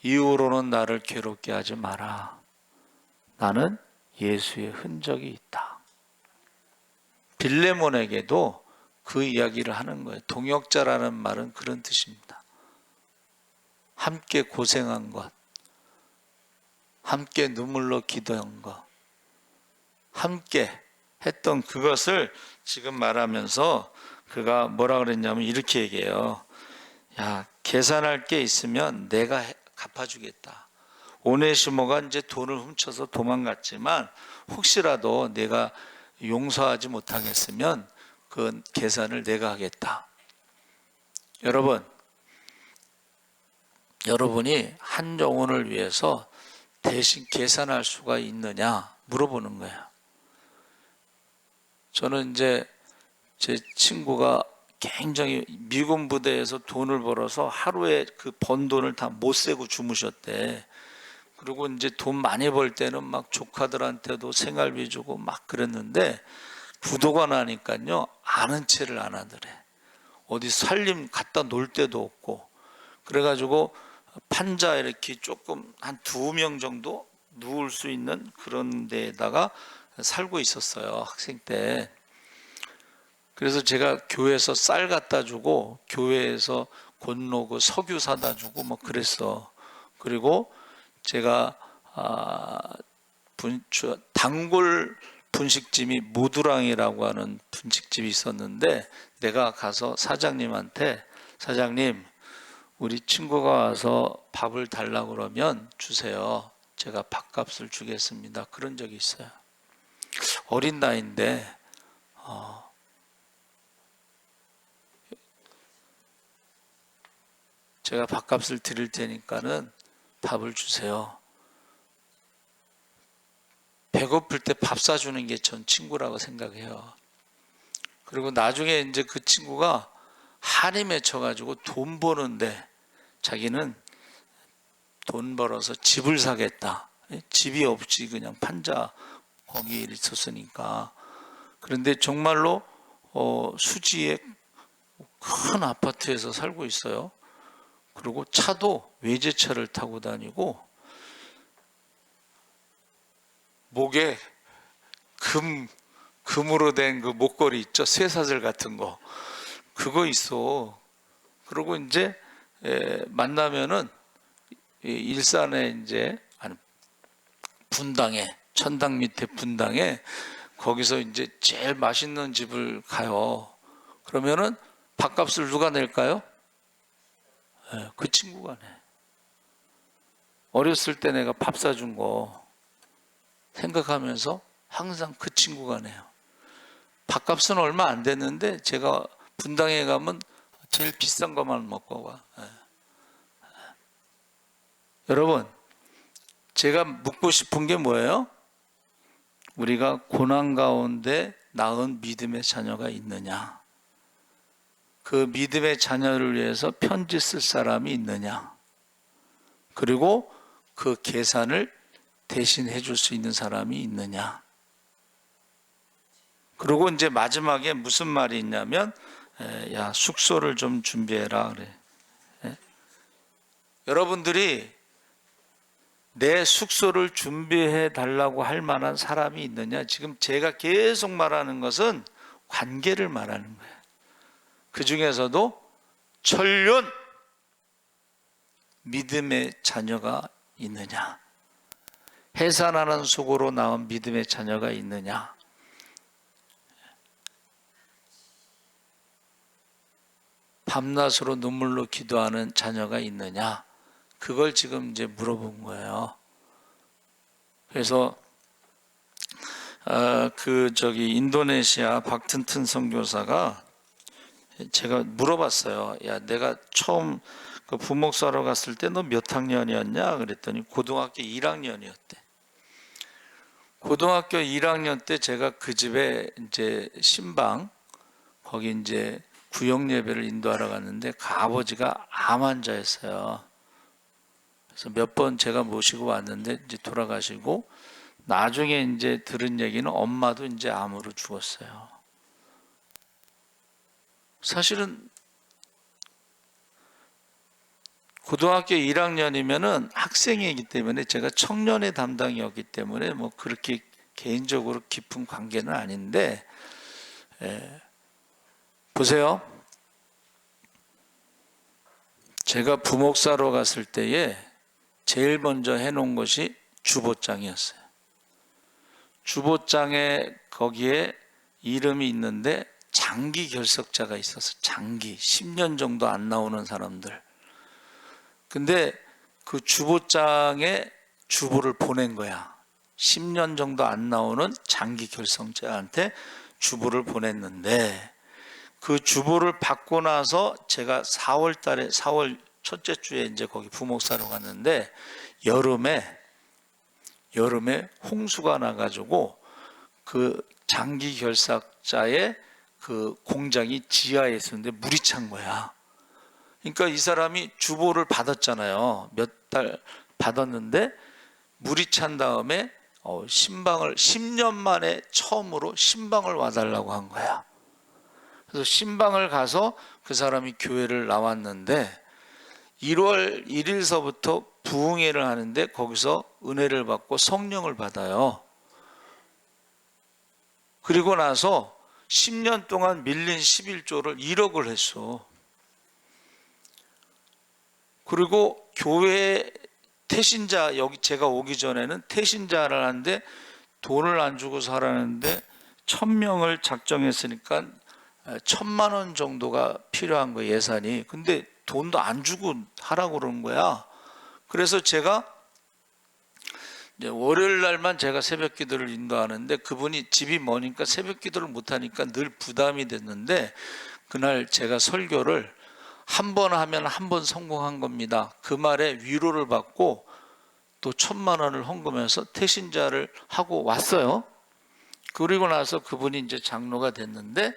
이후로는 나를 괴롭게 하지 마라. 나는 예수의 흔적이 있다. 빌레몬에게도 그 이야기를 하는 거예요. 동역자라는 말은 그런 뜻입니다. 함께 고생한 것, 함께 눈물로 기도한 것, 함께 했던 그것을 지금 말하면서 그가 뭐라 그랬냐면 이렇게 얘기해요. 야, 계산할 게 있으면 내가 갚아주겠다. 오네시모가 이제 돈을 훔쳐서 도망갔지만 혹시라도 내가 용서하지 못하겠으면 그 계산을 내가 하겠다. 여러분이 한 영혼을 위해서 대신 계산할 수가 있느냐 물어보는 거예요. 저는 이제 제 친구가 굉장히 미군 부대에서 돈을 벌어서 하루에 그 번 돈을 다 못 세고 주무셨대. 그리고 이제 돈 많이 벌 때는 막 조카들한테도 생활비 주고 막 그랬는데 부도가 나니까요 아는 체를 안 하더래. 어디 살림 갖다 놓을 데도 없고 그래가지고 판자 이렇게 조금 한 2명 정도 누울 수 있는 그런 데에다가 살고 있었어요, 학생 때. 그래서 제가 교회에서 쌀 갖다 주고 교회에서 곤로그 석유 사다 주고 뭐 그랬어. 그리고 제가 단골 분식집이 무두랑이라고 하는 분식집이 있었는데 내가 가서 사장님한테 사장님 우리 친구가 와서 밥을 달라고 그러면 주세요. 제가 밥값을 주겠습니다. 그런 적이 있어요. 어린 나이인데 제가 밥값을 드릴 테니까는 밥을 주세요. 배고플 때 밥 사주는 게 전 친구라고 생각해요. 그리고 나중에 이제 그 친구가 한이 맺혀가지고 돈 버는데 자기는 돈 벌어서 집을 사겠다. 집이 없이 그냥 판자 거기에 있었으니까. 그런데 정말로 수지에 큰 아파트에서 살고 있어요. 그리고 차도 외제차를 타고 다니고 목에 금으로 된 그 목걸이 있죠, 쇠사슬 같은 거 그거 있어. 그리고 이제 만나면은 일산에 이제 분당에 천당 밑에 분당에 거기서 이제 제일 맛있는 집을 가요. 그러면은 밥값을 누가 낼까요? 그 친구가 내. 어렸을 때 내가 밥 사준 거 생각하면서 항상 그 친구가 내요. 밥값은 얼마 안 됐는데 제가 분당에 가면 제일 비싼 것만 먹고 와. 여러분, 제가 묻고 싶은 게 뭐예요? 우리가 고난 가운데 낳은 믿음의 자녀가 있느냐? 그 믿음의 자녀를 위해서 편지 쓸 사람이 있느냐? 그리고 그 계산을 대신 해줄 수 있는 사람이 있느냐? 그리고 이제 마지막에 무슨 말이 있냐면 야, 숙소를 좀 준비해라 그래. 여러분들이 내 숙소를 준비해 달라고 할 만한 사람이 있느냐? 지금 제가 계속 말하는 것은 관계를 말하는 거예요. 그 중에서도 천륜 믿음의 자녀가 있느냐? 해산하는 속으로 나온 믿음의 자녀가 있느냐? 밤낮으로 눈물로 기도하는 자녀가 있느냐? 그걸 지금 이제 물어본 거예요. 그래서 인도네시아 박튼튼 선교사가 제가 물어봤어요. 야, 내가 처음 그 부목사로 갔을 때 너 몇 학년이었냐? 그랬더니 고등학교 1학년이었대. 고등학교 1학년 때 제가 그 집에 이제 신방 거기 이제 구역 예배를 인도하러 갔는데 그 아버지가 암 환자였어요. 그래서 몇 번 제가 모시고 왔는데 이제 돌아가시고 나중에 이제 들은 얘기는 엄마도 이제 암으로 죽었어요. 사실은 고등학교 1학년이면은 학생이기 때문에 제가 청년의 담당이었기 때문에 뭐 그렇게 개인적으로 깊은 관계는 아닌데, 보세요. 제가 부목사로 갔을 때에 제일 먼저 해놓은 것이 주보장이었어요. 주보장에 거기에 이름이 있는데 장기 결석자가 있어서 장기 10년 정도 안 나오는 사람들. 근데 그 주보장에 주보를 보낸 거야. 10년 정도 안 나오는 장기 결석자한테 주보를 보냈는데, 그 주보를 받고 나서 제가 4월 첫째 주에 이제 거기 부목사로 갔는데, 여름에 홍수가 나가지고 그 장기 결석자의 그 공장이 지하에 있었는데 물이 찬 거야. 그러니까 이 사람이 주보를 받았잖아요. 몇 달 받았는데 물이 찬 다음에 신방을 10년 만에 처음으로 신방을 와달라고 한 거야. 그래서 신방을 가서 그 사람이 교회를 나왔는데 1월 1일서부터 부흥회를 하는데 거기서 은혜를 받고 성령을 받아요. 그리고 나서 10년 동안 밀린 11조를 1억을 했어. 그리고 교회 태신자, 여기 제가 오기 전에는 태신자를 하는데 돈을 안 주고 살았는데 1000명을 작정했으니까 1000만 원 정도가 필요한 거예요, 예산이. 근데 돈도 안 주고 하라고 그러는 거야. 그래서 제가 이제 월요일 날만 제가 새벽 기도를 인도하는데 그분이 집이 머니까 새벽 기도를 못 하니까 늘 부담이 됐는데, 그날 제가 설교를 한 번 하면 한 번 성공한 겁니다. 그 말에 위로를 받고 또 1000만 원을 헌금해서 태신자를 하고 왔어요. 그리고 나서 그분이 이제 장로가 됐는데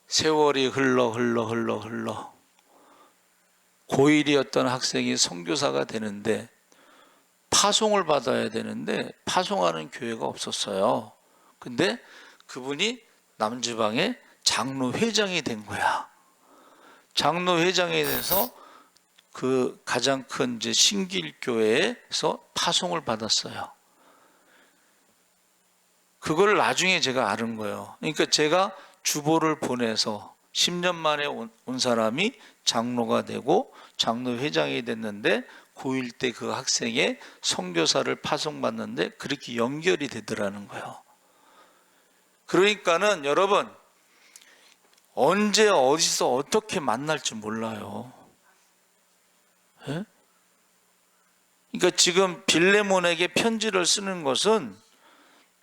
세월이 흘러 고1이었던 학생이 선교사가 되는데 파송을 받아야 되는데 파송하는 교회가 없었어요. 근데 그분이 남지방의 장로 회장이 된 거야. 장로 회장이 돼서 그 가장 큰 이제 신길교회에서 파송을 받았어요. 그걸 나중에 제가 아는 거예요. 그러니까 제가 주보를 보내서 10년 만에 온 사람이 장로가 되고 장로 회장이 됐는데 고1 때 그 학생의 선교사를 파송받는데 그렇게 연결이 되더라는 거예요. 그러니까는 여러분, 언제 어디서 어떻게 만날지 몰라요. 예? 그러니까 지금 빌레몬에게 편지를 쓰는 것은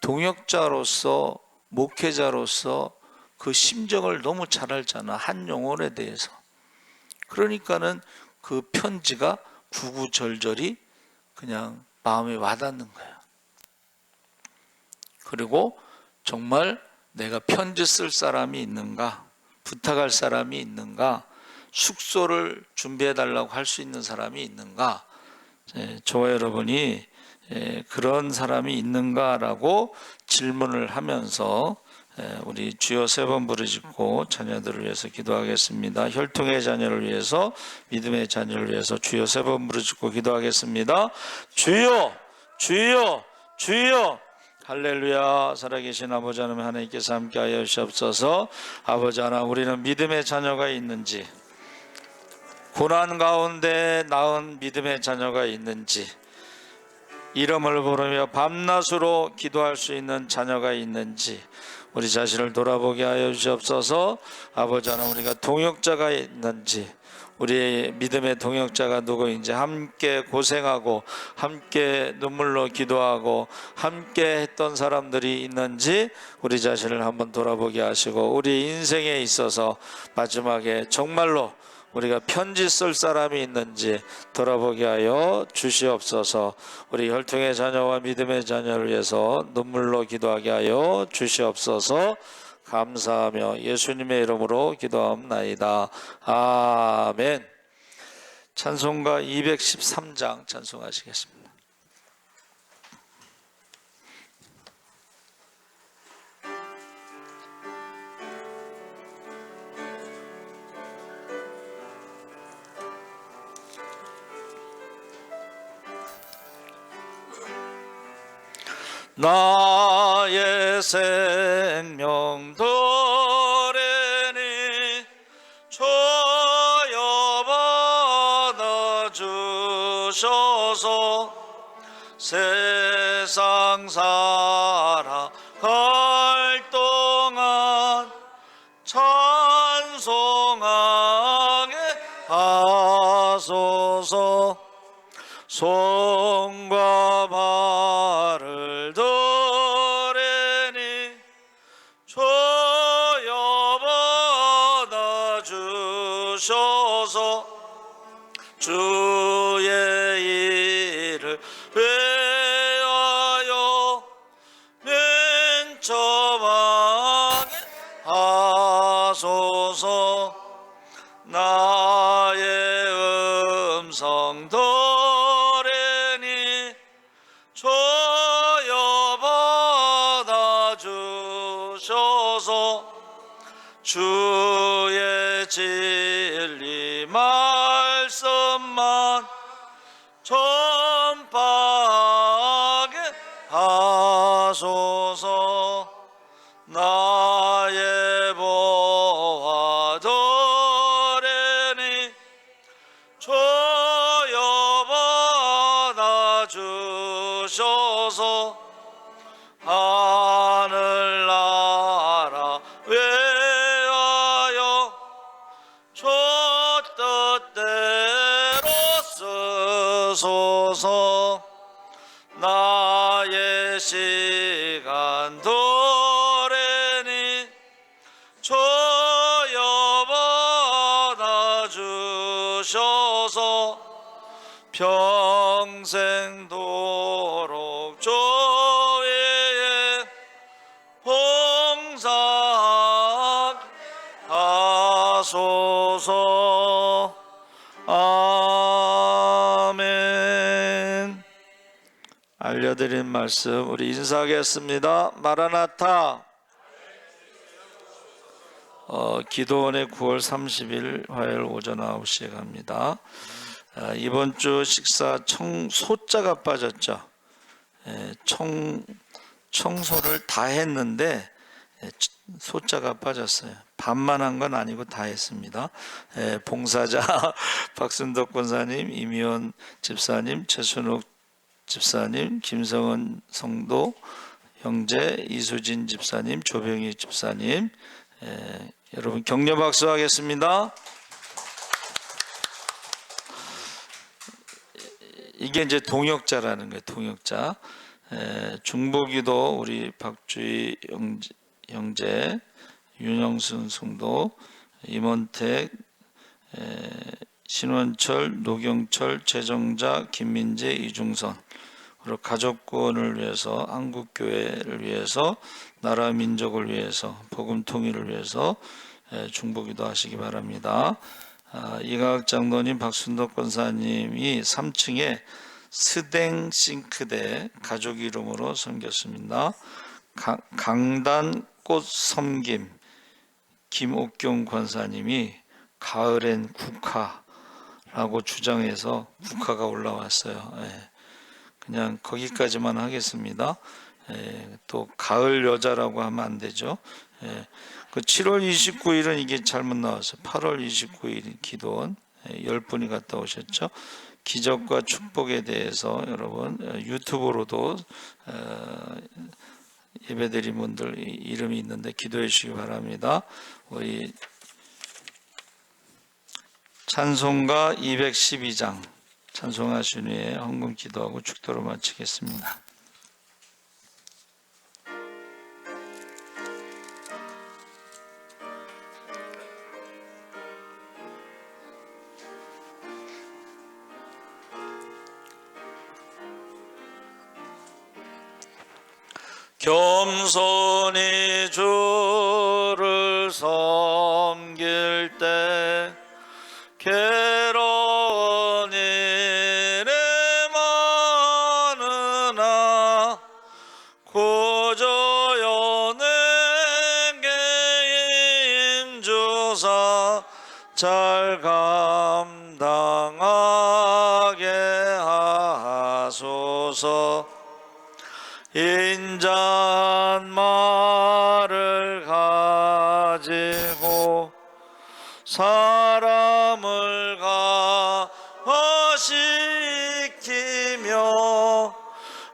동역자로서 목회자로서 그 심정을 너무 잘 알잖아, 한 영혼에 대해서. 그러니까는 그 편지가 구구절절히 그냥 마음에 와닿는 거야. 그리고 정말 내가 편지 쓸 사람이 있는가, 부탁할 사람이 있는가, 숙소를 준비해 달라고 할 수 있는 사람이 있는가, 저와 여러분이 그런 사람이 있는가라고 질문을 하면서 우리 주여 3번 부르짖고 자녀들을 위해서 기도하겠습니다. 혈통의 자녀를 위해서, 믿음의 자녀를 위해서 주여 3번 부르짖고 기도하겠습니다. 주여, 주여, 주여. 할렐루야. 살아계신 아버지 하나님, 하나님께서 함께하여 주시옵소서. 아버지 하나, 우리는 믿음의 자녀가 있는지, 고난 가운데 낳은 믿음의 자녀가 있는지, 이름을 부르며 밤낮으로 기도할 수 있는 자녀가 있는지 우리 자신을 돌아보게 하여 주시옵소서. 아버지 하나님, 우리가 동역자가 있는지, 우리의 믿음의 동역자가 누구인지, 함께 고생하고 함께 눈물로 기도하고 함께 했던 사람들이 있는지 우리 자신을 한번 돌아보게 하시고, 우리 인생에 있어서 마지막에 정말로 우리가 편지 쓸 사람이 있는지 돌아보게 하여 주시옵소서. 우리 혈통의 자녀와 믿음의 자녀를 위해서 눈물로 기도하게 하여 주시옵소서. 감사하며 예수님의 이름으로 기도하옵나이다. 아멘. 찬송가 213장 찬송하시겠습니다. 나의 생명 도래니 주여 받아주셔서 세상 살아갈 동안 찬송하게 하소서. 손과 발을 들으니 주여 받아주셔서 주의 일을 위하여 맨처하게 하소서. 나의 음성 들으니 주여 받아주셔서 주의 진리 말씀만 전파하게 하소서. 나의 보화 들으니 주여 받아주셔서 하늘나라 위하여 주 뜻대로 쓰소서. 나의 시간 들으니 주여 받아주셔서 평생도록 주의 봉사하게 하소서. 아멘. 알려드린 말씀 우리 인사하겠습니다. 마라나타. 기도원의 9월 30일 화요일 오전 9시에 갑니다. 이번 주 식사 소자가 빠졌죠. 청소를 다 했는데 소자가 빠졌어요. 반만 한 건 아니고 다 했습니다. 봉사자 박순덕 권사님, 이미원 집사님, 최순욱 집사님, 김성은 성도 형제, 이수진 집사님, 조병희 집사님, 여러분 격려 박수 하겠습니다. 이게 이제 동역자라는 거예요. 동역자. 중보기도 우리 박주희 형제, 윤영순 성도, 임원택, 신원철, 노경철, 최정자, 김민재, 이중선, 그리고 가족구원을 위해서, 한국교회를 위해서, 나라 민족을 위해서, 복음 통일을 위해서 중보기도 하시기 바랍니다. 이가학 장로님, 박순덕 권사님이 3층에 스댕 싱크대 가족 이름으로 섬겼습니다. 강단 꽃 섬김 김옥경 권사님이 가을엔 국화라고 주장해서 국화가 올라왔어요. 그냥 거기까지만 하겠습니다. 또 가을 여자라고 하면 안 되죠. 그 7월 29일은 이게 잘못 나왔어요. 8월 29일 기도원 10분이 갔다 오셨죠. 기적과 축복에 대해서 여러분 유튜브로도 예배드린 분들 이름이 있는데 기도해 주시기 바랍니다. 우리 찬송가 212장 찬송하신 후에 헌금 기도하고 축도로 마치겠습니다. 겸손히 주를 섬길 때 괴로운 일이 많으나 구주여 내게 인주사 잘 감당하게 하소서. 인자한 말을 가지고 사람을 가시키며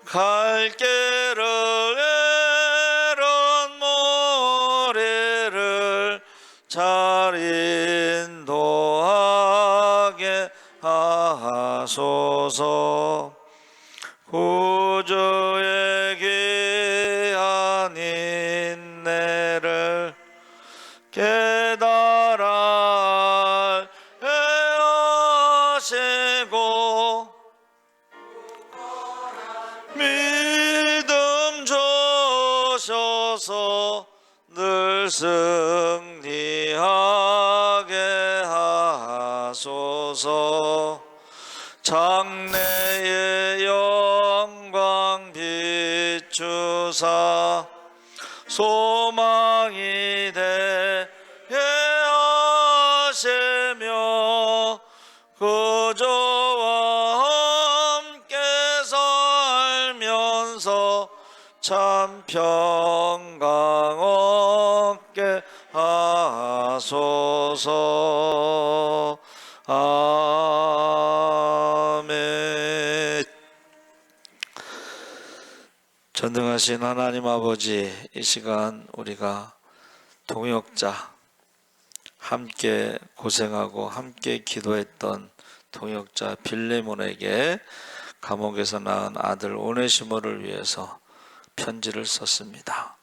갈 길을 에런 모래를 잘 인도하게 하소서. 구주의 귀한 인내를 깨달아 하시고 믿음 주셔서 늘 승리하게 하소서. 장래의 영광 비추사 소망이 되게 하시며 그저와 함께 살면서 참 평강 얻게 하소서. 아멘. 전능하신 하나님 아버지, 이 시간 우리가 동역자, 함께 고생하고 함께 기도했던 동역자 빌레몬에게 감옥에서 낳은 아들 오네시모를 위해서 편지를 썼습니다.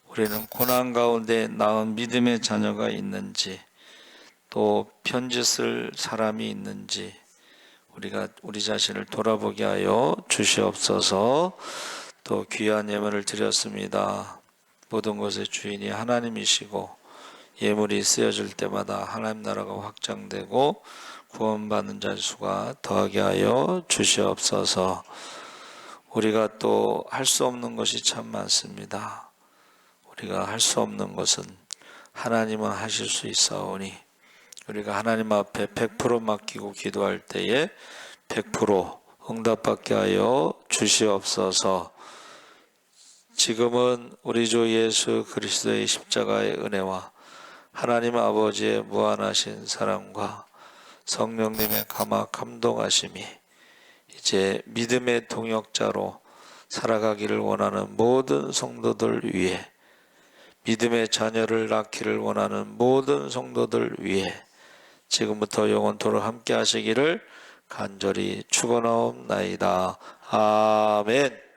우리는 고난 가운데 낳은 믿음의 자녀가 있는지, 또 편지 쓸 사람이 있는지 우리가 우리 자신을 돌아보게 하여 주시옵소서. 또 귀한 예물을 드렸습니다. 모든 것의 주인이 하나님이시고 예물이 쓰여질 때마다 하나님 나라가 확장되고 구원받는 자 수가 더하게 하여 주시옵소서. 우리가 또 할 수 없는 것이 참 많습니다. 우리가 할 수 없는 것은 하나님은 하실 수 있사오니 우리가 하나님 앞에 100% 맡기고 기도할 때에 100% 응답받게 하여 주시옵소서. 지금은 우리 주 예수 그리스도의 십자가의 은혜와 하나님 아버지의 무한하신 사랑과 성령님의 감화 감동하심이 이제 믿음의 동역자로 살아가기를 원하는 모든 성도들 위해, 믿음의 자녀를 낳기를 원하는 모든 성도들 위해 지금부터 영원토록 함께 하시기를 간절히 축원하옵나이다. 아멘.